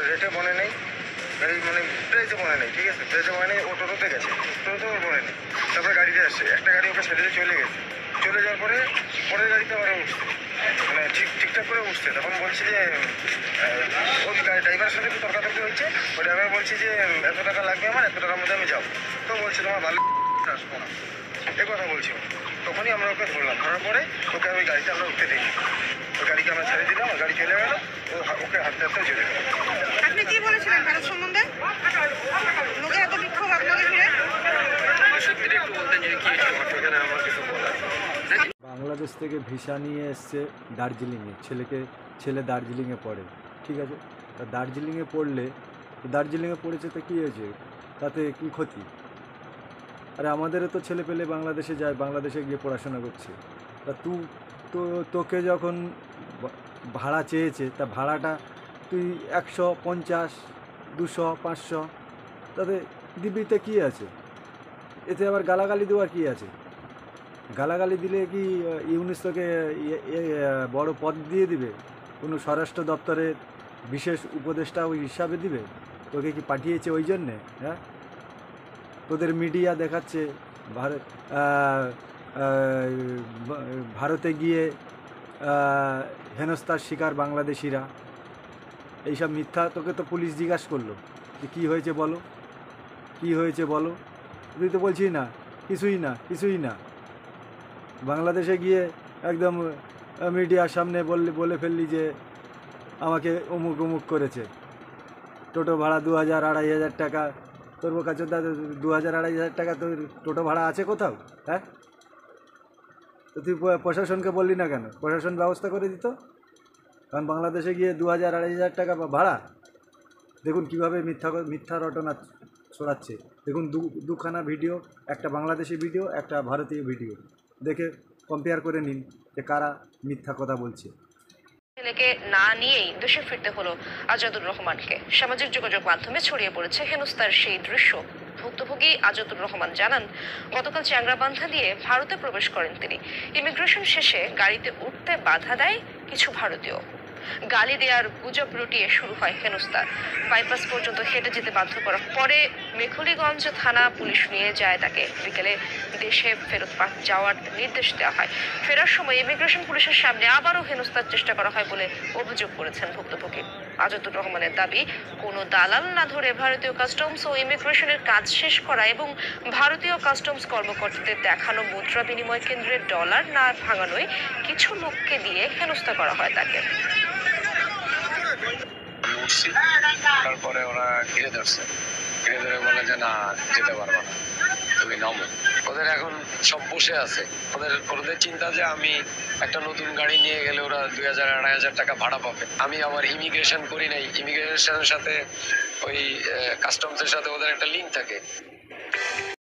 রেটে মনে নেই, গাড়ি মানে প্রাইসে মনে নেই, ঠিক আছে, প্রাইসে মনে নেই, ও টোটোতে গেছে, টোটোতে ওর মনে নেই। তারপরে গাড়িতে আসছে, একটা গাড়ি ওকে ছেড়ে দিয়ে চলে গেছে, চলে যাওয়ার পরে পরের গাড়িতে আবার উঠছে, মানে ঠিকঠাক করে উঠছে। তখন বলছি যে ওই ড্রাইভারের সাথে একটু তর্কাতর্কি হচ্ছে, ওই ড্রাইভার বলছে যে এত টাকা লাগবে আমার, এত টাকার মধ্যে আমি যাবো। তো বলছে তোমার ভালো আসবো না, এই কথা বলছিল। তখনই আমরা ওকে ধরলাম, ধরার পরে ওকে ওই গাড়িতে আমরা উঠতে দিই, ওই গাড়িকে আমরা ছেড়ে দিলাম, ওই গাড়ি চলে গেল, ওকে হাঁটতে হাঁটতে চলে গেল। আপনি কি বলেছিলেন ভারত সম্বন্ধে? লোকের এত বিক্ষোভ আপনাকে ঘিরে? সত্যিটা একটু বলতেন যে কি হয়েছে, আমার কিছু বলার। বাংলাদেশ থেকে ভিসা নিয়ে এসছে দার্জিলিংয়ে, ছেলে দার্জিলিংয়ে পড়ে, ঠিক আছে। তা দার্জিলিংয়ে পড়লে, দার্জিলিংয়ে পড়েছে তো কী হয়েছে, তাতে কি ক্ষতি? আরে আমাদেরও তো ছেলে পেলে বাংলাদেশে যায়, বাংলাদেশে গিয়ে পড়াশোনা করছে। তা তোকে যখন ভাড়া চেয়েছে, তা ভাড়াটা তুই 150, 200, 500 তাতে দিবিতে কী আছে? এতে আবার গালাগালি দেওয়ার কী আছে? গালাগালি দিলে কি ইউনুস তোকে বড় পদ দিয়ে দিবে? কোনো স্বরাষ্ট্র দপ্তরের বিশেষ উপদেষ্টা ওই হিসাবে দিবে? তোকে কি পাঠিয়েছে ওই জন্যে? হ্যাঁ, তোদের মিডিয়া দেখাচ্ছে ভারতে গিয়ে হেনস্থার শিকার বাংলাদেশিরা, এইসব মিথ্যা। তোকে তো পুলিশ জিজ্ঞাসা করলো যে কী হয়েছে বলো, কী হয়েছে বলো, তুই তো বলছিস না কিছুই না। বাংলাদেশে গিয়ে একদম মিডিয়ার সামনে বলে ফেললি যে আমাকে অমুক করেছে, টোটো ভাড়া 2000, 2500 টাকা। তোর কাছে 2000, 2500 টাকা তোর টোটো ভাড়া আছে কোথাও? হ্যাঁ, তো তুই প্রশাসনকে বললি না কেন? প্রশাসন ব্যবস্থা করে দিত। কারণ বাংলাদেশে গিয়ে 2000, 2500 টাকা ভাড়া। দেখুন কীভাবে মিথ্যা রটনা ছড়াচ্ছে। দেখুন দুখানা ভিডিও, একটা বাংলাদেশি ভিডিও, একটা ভারতীয় ভিডিও, দেখে কম্পেয়ার করে নিন যে কারা মিথ্যা কথা বলছে। ছেলেকে না নিয়েই দেশে ফিরতে হলো আজাদুর রহমানকে। সামাজিক যোগাযোগ মাধ্যমে ছড়িয়ে পড়েছে হেনস্থার সেই দৃশ্য। ভুক্তভোগী আজাদুর রহমান জানান, গতকাল চ্যাংরাবান্ধা দিয়ে ভারতে প্রবেশ করেন তিনি। ইমিগ্রেশন শেষে গাড়িতে উঠতে বাধা দেয় কিছু ভারতীয়। গালি দেওয়ার গুজব রটিয়ে শুরু হয় হেনস্থা। বাইপাস পর্যন্ত হেঁটে যেতে বাধ্য করা, পরে মেখলিগঞ্জ থানা পুলিশ নিয়ে যায় তাকে। বিকেলে দেশে ফেরত যাওয়ার নির্দেশ দেওয়া হয়। ফেরার সময় ইমিগ্রেশন পুলিশের সামনে আবারও হেনস্থার চেষ্টা করা হয় বলে অভিযোগ করেছেন ভুক্তভোগী। আজাদুর রহমানের দাবি, কোনো দালাল না ধরে ভারতীয় কাস্টমস ও ইমিগ্রেশনের কাজ শেষ করা এবং ভারতীয় কাস্টমস কর্মকর্তাদের দেখানো মুদ্রা বিনিময় কেন্দ্রের ডলার না ভাঙানোয় কিছু লোককে দিয়ে হেনস্থা করা হয় তাকে। তারপরে ওরা ঘিরে ধরছে, ঘিরে ধরে বলে যে না, যেতে পারবো না, তুমি নামো। ওদের এখন সব বসে আছে, ওদের চিন্তা যে আমি একটা নতুন গাড়ি নিয়ে গেলে ওরা 2000, 2500 টাকা ভাড়া পাবে। আমি আবার ইমিগ্রেশন করি নাই, ইমিগ্রেশনের সাথে ওই কাস্টমসের সাথে ওদের একটা লিঙ্ক থাকে।